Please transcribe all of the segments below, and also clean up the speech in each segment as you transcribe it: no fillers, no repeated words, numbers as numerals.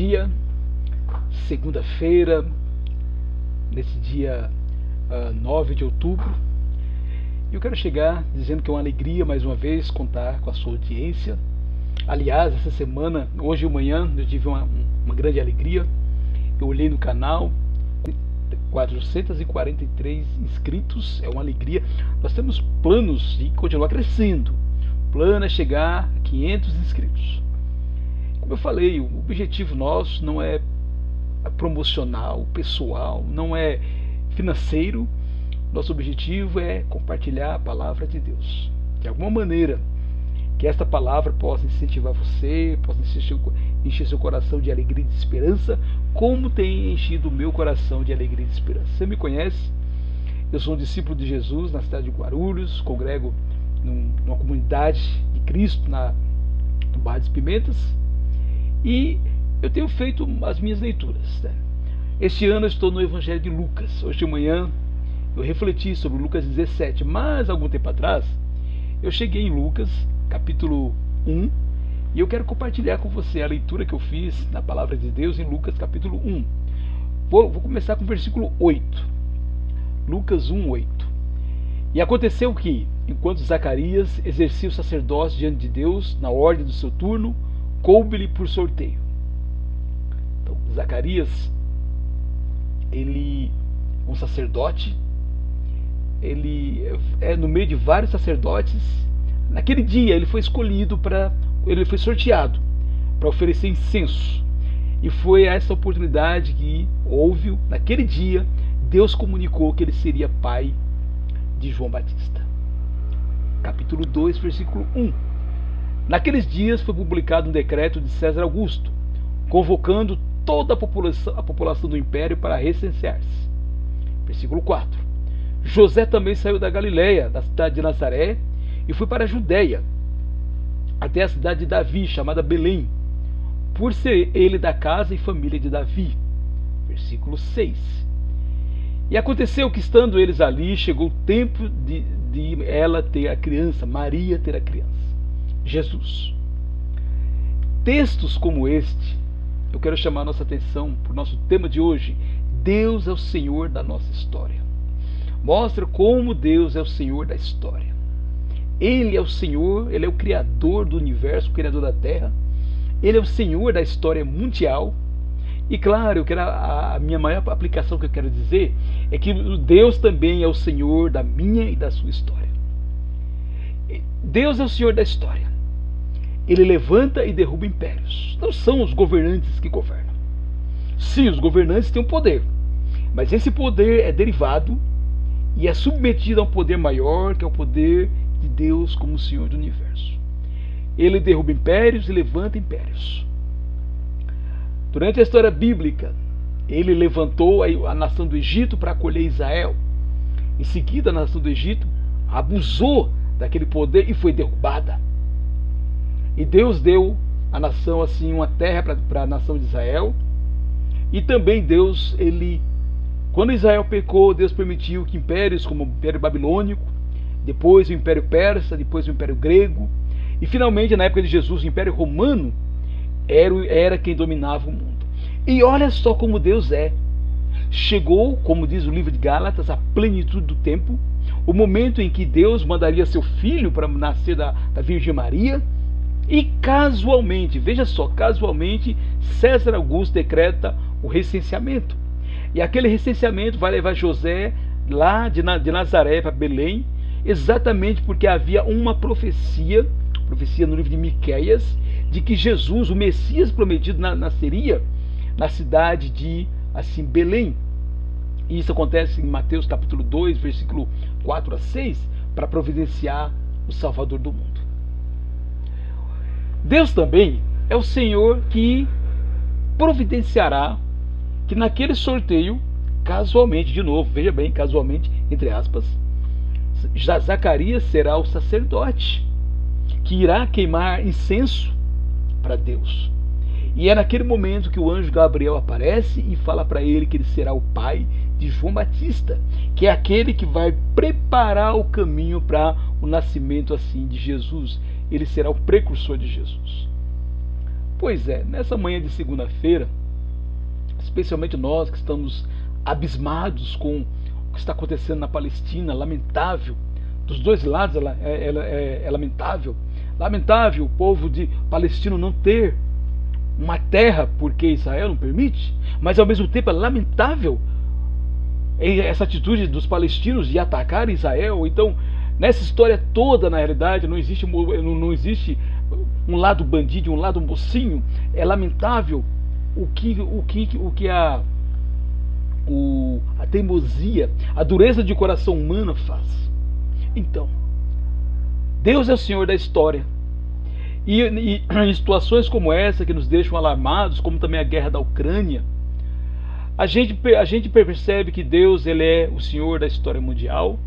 dia, segunda-feira, nesse dia 9 de outubro. E eu quero chegar dizendo que é uma alegria mais uma vez contar com a sua audiência. Aliás, essa semana, hoje e amanhã, eu tive uma grande alegria. Eu olhei no canal, 443 inscritos, é uma alegria. Nós temos planos de continuar crescendo. O plano é chegar a 500 inscritos. Como eu falei, o objetivo nosso não é promocional, pessoal, não é financeiro. Nosso objetivo é compartilhar a palavra de Deus. De alguma maneira, que esta palavra possa incentivar você, possa encher seu coração de alegria e de esperança, como tem enchido o meu coração de alegria e de esperança. Você me conhece? Eu sou um discípulo de Jesus na cidade de Guarulhos, congrego numa comunidade de Cristo no bairro das Pimentas, e eu tenho feito as minhas leituras, né? Este ano eu estou no Evangelho de Lucas. Hoje de manhã eu refleti sobre Lucas 17, mas algum tempo atrás eu cheguei em Lucas capítulo 1 e eu quero compartilhar com você a leitura que eu fiz na palavra de Deus em Lucas capítulo 1. Vou começar com o versículo 8. Lucas 1, 8. E aconteceu que, enquanto Zacarias exercia o sacerdócio diante de Deus, na ordem do seu turno, coube-lhe por sorteio. Então, Zacarias, ele é um sacerdote, ele é no meio de vários sacerdotes. Naquele dia ele foi escolhido ele foi sorteado para oferecer incenso. E foi essa oportunidade que houve, naquele dia, Deus comunicou que ele seria pai de João Batista. Capítulo 2, versículo 1. Naqueles dias foi publicado um decreto de César Augusto, convocando toda a população do império para recensear-se. Versículo 4. José também saiu da Galileia, da cidade de Nazaré, e foi para a Judéia, até a cidade de Davi, chamada Belém, por ser ele da casa e família de Davi. Versículo 6. E aconteceu que, estando eles ali, chegou o tempo de ela ter a criança, Maria ter a criança, Jesus. Textos como este, eu quero chamar a nossa atenção para o nosso tema de hoje. Deus é o Senhor da nossa história. Mostra como Deus é o Senhor da história. Ele é o Senhor, Ele é o Criador do universo, o Criador da Terra. Ele é o Senhor da história mundial. E claro, a minha maior aplicação que eu quero dizer é que Deus também é o Senhor da minha e da sua história. Deus é o Senhor da história. Ele levanta e derruba impérios. Não são os governantes que governam. Sim, os governantes têm um poder, mas esse poder é derivado e é submetido a um poder maior, que é o poder de Deus como Senhor do universo. Ele derruba impérios e levanta impérios. Durante a história bíblica, ele levantou a nação do Egito para acolher Israel. Em seguida, a nação do Egito abusou daquele poder e foi derrubada. E Deus deu à nação assim uma terra para a nação de Israel. E também Deus, quando Israel pecou, Deus permitiu que impérios como o Império Babilônico, depois o Império Persa, depois o Império Grego, e finalmente, na época de Jesus, o Império Romano era quem dominava o mundo. E olha só como Deus é. Chegou, como diz o livro de Gálatas, a plenitude do tempo, o momento em que Deus mandaria seu filho para nascer da Virgem Maria, e casualmente, veja só, casualmente, César Augusto decreta o recenseamento. E aquele recenseamento vai levar José lá de Nazaré para Belém, exatamente porque havia uma profecia no livro de Miqueias, de que Jesus, o Messias prometido, nasceria na cidade de Belém. E isso acontece em Mateus capítulo 2, versículo 4 a 6, para providenciar o Salvador do mundo. Deus também é o Senhor que providenciará que naquele sorteio, casualmente, de novo, veja bem, casualmente, entre aspas, Zacarias será o sacerdote que irá queimar incenso para Deus. E é naquele momento que o anjo Gabriel aparece e fala para ele que ele será o pai de João Batista, que é aquele que vai preparar o caminho para o nascimento assim de Jesus. Ele será o precursor de Jesus. Pois é, nessa manhã de segunda-feira, especialmente nós que estamos abismados com o que está acontecendo na Palestina, lamentável, dos dois lados é lamentável. Lamentável o povo de palestino não ter uma terra porque Israel não permite, mas ao mesmo tempo é lamentável essa atitude dos palestinos de atacar Israel. Então, nessa história toda, na realidade, não existe um lado bandido e um lado mocinho. É lamentável o que a teimosia, a dureza de coração humana faz. Então, Deus é o Senhor da história. E em situações como essa, que nos deixam alarmados, como também a guerra da Ucrânia, a gente percebe que Deus, ele é o Senhor da história mundial,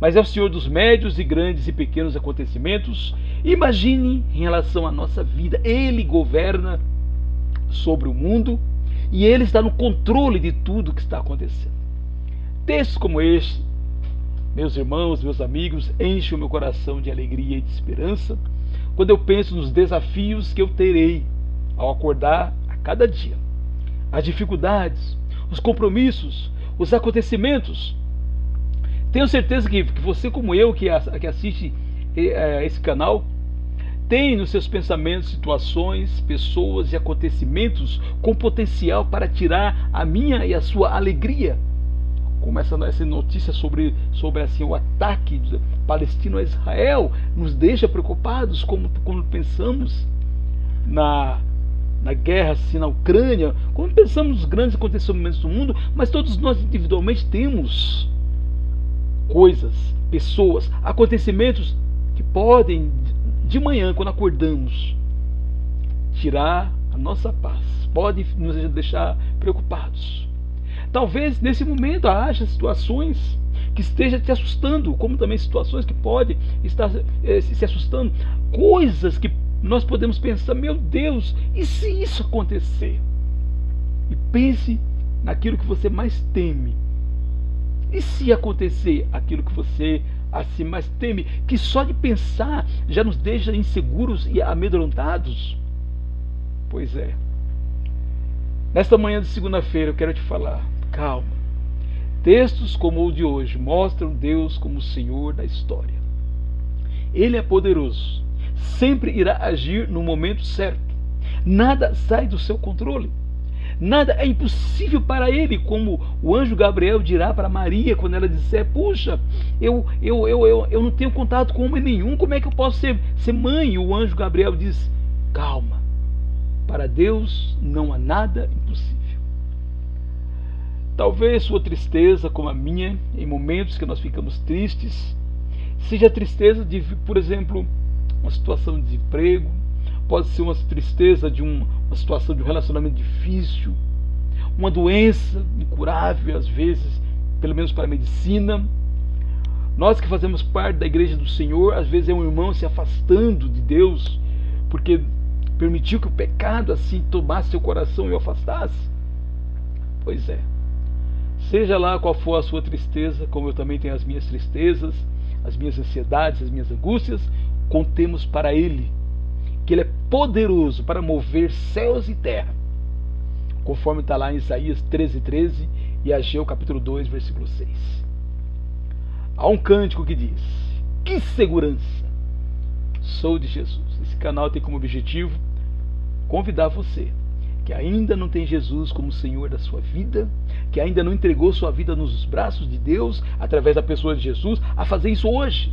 mas é o Senhor dos médios e grandes e pequenos acontecimentos. Imagine em relação à nossa vida, Ele governa sobre o mundo e Ele está no controle de tudo que está acontecendo. Textos como este, meus irmãos, meus amigos, enchem o meu coração de alegria e de esperança quando eu penso nos desafios que eu terei ao acordar a cada dia, as dificuldades, os compromissos, os acontecimentos. Tenho certeza que você, como eu, que assiste esse canal, tem nos seus pensamentos situações, pessoas e acontecimentos com potencial para tirar a minha e a sua alegria. Como essa notícia sobre assim, o ataque palestino a Israel nos deixa preocupados quando pensamos na guerra assim, na Ucrânia, quando pensamos nos grandes acontecimentos do mundo, mas todos nós individualmente temos coisas, pessoas, acontecimentos que podem, de manhã, quando acordamos, tirar a nossa paz, podem nos deixar preocupados. Talvez nesse momento haja situações que esteja te assustando, como também situações que podem estar se assustando, coisas que nós podemos pensar, meu Deus, e se isso acontecer? E pense naquilo que você mais teme. E se acontecer aquilo que você assim mais teme, que só de pensar já nos deixa inseguros e amedrontados? Pois é. Nesta manhã de segunda-feira eu quero te falar, calma. Textos como o de hoje mostram Deus como o Senhor da história. Ele é poderoso, sempre irá agir no momento certo. Nada sai do seu controle. Nada é impossível para ele, como o anjo Gabriel dirá para Maria quando ela disser: puxa, eu não tenho contato com homem nenhum, como é que eu posso ser mãe? E o anjo Gabriel diz: calma, para Deus não há nada impossível. Talvez sua tristeza, como a minha, em momentos que nós ficamos tristes, seja a tristeza de, por exemplo, uma situação de desemprego, pode ser uma tristeza de uma situação de um relacionamento difícil, uma doença incurável, às vezes, pelo menos para a medicina. Nós que fazemos parte da igreja do Senhor, às vezes é um irmão se afastando de Deus, porque permitiu que o pecado assim tomasse seu coração e o afastasse. Pois é. Seja lá qual for a sua tristeza, como eu também tenho as minhas tristezas, as minhas ansiedades, as minhas angústias, contemos para Ele, que Ele é poderoso para mover céus e terra, conforme está lá em Isaías 13:13 e Ageu capítulo 2, versículo 6. Há um cântico que diz: que segurança! Sou de Jesus. Esse canal tem como objetivo convidar você que ainda não tem Jesus como Senhor da sua vida, que ainda não entregou sua vida nos braços de Deus, através da pessoa de Jesus, a fazer isso hoje.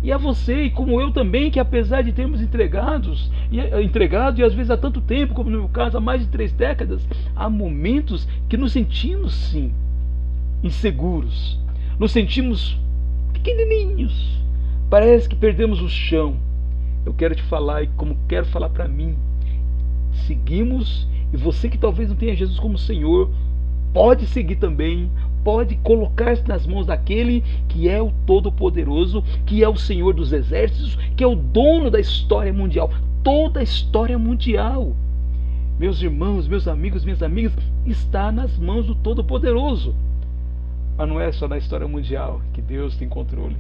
E a você, e como eu também, que apesar de termos entregado, e às vezes há tanto tempo, como no meu caso, há mais de 3 décadas, há momentos que nos sentimos, sim, inseguros, nos sentimos pequenininhos, parece que perdemos o chão. Eu quero te falar, e como quero falar para mim, seguimos, e você que talvez não tenha Jesus como Senhor, pode seguir também, pode colocar-se nas mãos daquele que é o Todo-Poderoso, que é o Senhor dos Exércitos, que é o dono da história mundial, toda a história mundial. Meus irmãos, meus amigos, minhas amigas, está nas mãos do Todo-Poderoso. Mas não é só na história mundial que Deus tem controle,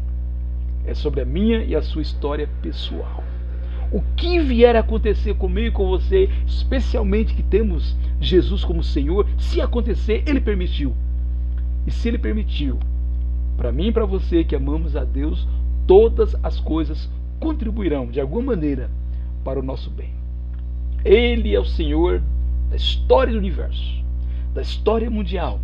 é sobre a minha e a sua história pessoal. O que vier a acontecer comigo e com você, especialmente que temos Jesus como Senhor, se acontecer, Ele permitiu. E se Ele permitiu, para mim e para você que amamos a Deus, todas as coisas contribuirão de alguma maneira para o nosso bem. Ele é o Senhor da história do universo, da história mundial,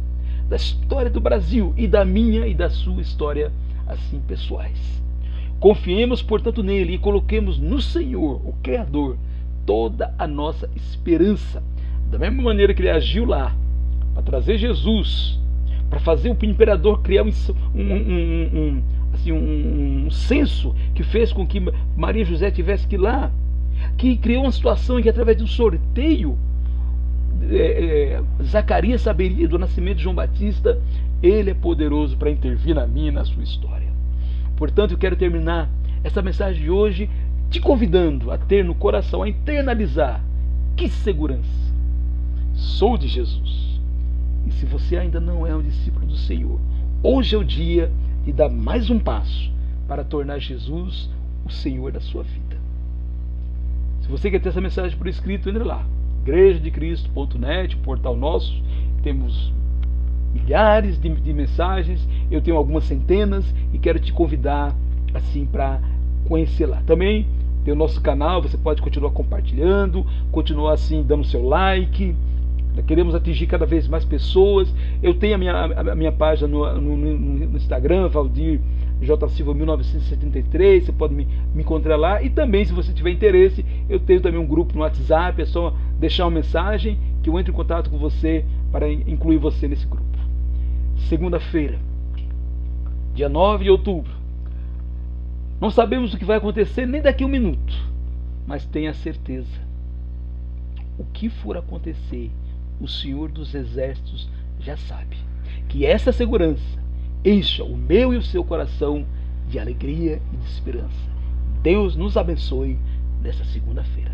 da história do Brasil e da minha e da sua história assim pessoais. Confiemos, portanto, nele e coloquemos no Senhor, o Criador, toda a nossa esperança. Da mesma maneira que ele agiu lá para trazer Jesus, para fazer o imperador criar um censo que fez com que Maria e José tivessem que ir lá, que criou uma situação em que através de um sorteio Zacarias saberia do nascimento de João Batista. Ele é poderoso para intervir na minha e na sua história. Portanto, eu quero terminar essa mensagem de hoje te convidando a ter no coração, a internalizar: que segurança! Sou de Jesus. E se você ainda não é um discípulo do Senhor, hoje é o dia de dar mais um passo para tornar Jesus o Senhor da sua vida. Se você quer ter essa mensagem por escrito, entre lá, igrejadecristo.net, o portal nosso. Temos milhares de mensagens, eu tenho algumas centenas e quero te convidar assim para conhecer lá. Também tem o nosso canal, você pode continuar compartilhando, continuar assim dando seu like. Queremos atingir cada vez mais pessoas. Eu tenho a minha página no Instagram, Valdir J. Silva 1973, você pode me encontrar lá. E também, se você tiver interesse, eu tenho também um grupo no WhatsApp, é só deixar uma mensagem que eu entro em contato com você para incluir você nesse grupo. Segunda-feira, dia 9 de outubro. Não sabemos o que vai acontecer nem daqui a um minuto, mas tenha certeza, o que for acontecer, o Senhor dos Exércitos já sabe. Que essa segurança encha o meu e o seu coração de alegria e de esperança. Deus nos abençoe nessa segunda-feira.